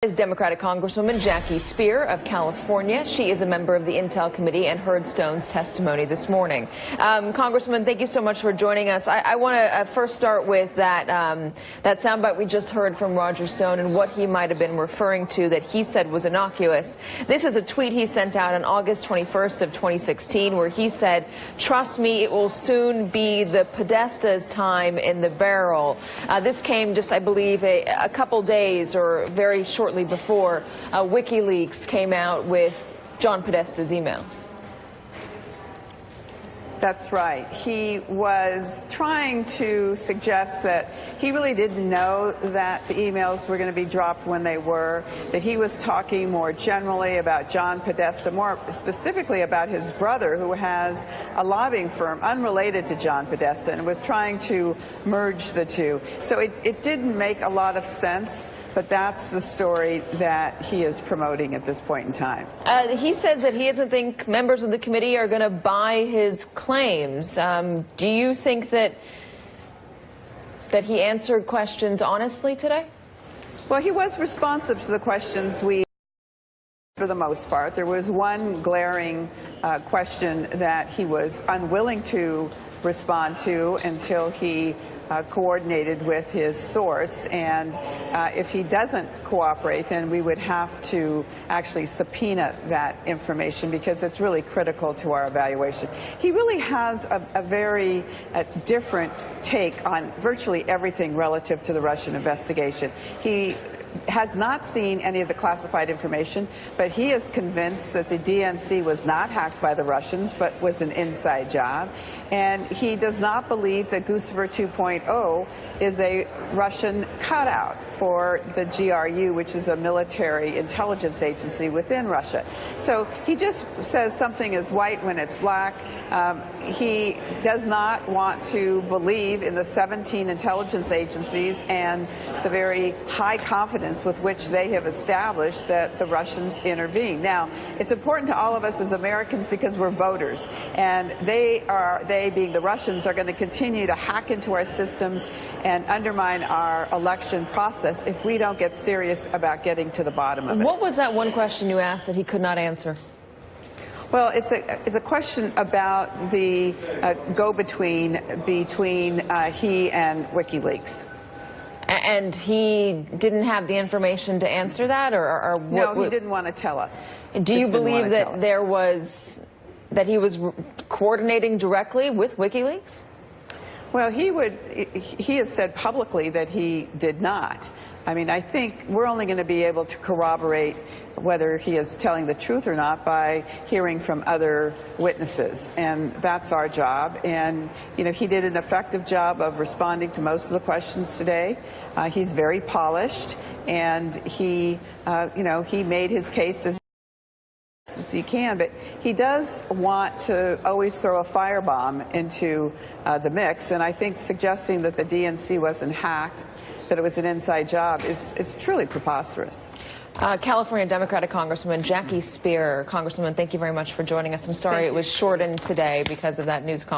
Is Democratic Congresswoman Jackie Speier of California. She is a member of the Intel Committee and heard Stone's testimony this morning. Congresswoman, thank you so much for joining us. I want to first start with that soundbite we just heard from Roger Stone and what he might have been referring to that he said was innocuous. This is a tweet he sent out on August 21st of 2016 where he said, "Trust me, it will soon be the Podesta's time in the barrel." This came just, I believe, a couple days or very shortly before WikiLeaks came out with John Podesta's emails. That's right. He was trying to suggest that he really didn't know that the emails were going to be dropped when they were, that he was talking more generally about John Podesta, more specifically about his brother, who has a lobbying firm unrelated to John Podesta, and was trying to merge the two. So it didn't make a lot of sense, but that's the story that he is promoting at this point in time. He says that he doesn't think members of the committee are going to buy his claims. Do you think that he answered questions honestly today? Well, he was responsive to the questions for the most part. There was one glaring question that he was unwilling to respond to until he coordinated with his source, and if he doesn't cooperate, then we would have to actually subpoena that information because it's really critical to our evaluation. He really has a very different take on virtually everything relative to the Russian investigation. He has not seen any of the classified information, but he is convinced that the DNC was not hacked by the Russians, but was an inside job. And he does not believe that Guccifer 2.0 is a Russian cutout for the GRU, which is a military intelligence agency within Russia. So he just says something is white when it's black. He does not want to believe in the 17 intelligence agencies and the very high confidence with which they have established that the Russians intervened. Now, it's important to all of us as Americans because we're voters, and they being the Russians are going to continue to hack into our systems and undermine our election process if we don't get serious about getting to the bottom of it. What was that one question you asked that he could not answer? Well, it's a question about the go-between between he and WikiLeaks. And he didn't have the information to answer that, or what? No, he didn't want to tell us. Do you believe that he was coordinating directly with WikiLeaks? Well, he has said publicly that he did not. I mean, I think we're only going to be able to corroborate whether he is telling the truth or not by hearing from other witnesses, and that's our job. And, you know, he did an effective job of responding to most of the questions today. He's very polished, and he made his case as he can, but he does want to always throw a firebomb into the mix, and I think suggesting that the DNC wasn't hacked, that it was an inside job, is truly preposterous. California Democratic Congresswoman Jackie Speier. Congresswoman, thank you very much for joining us. I'm sorry it was shortened today because of that news conference.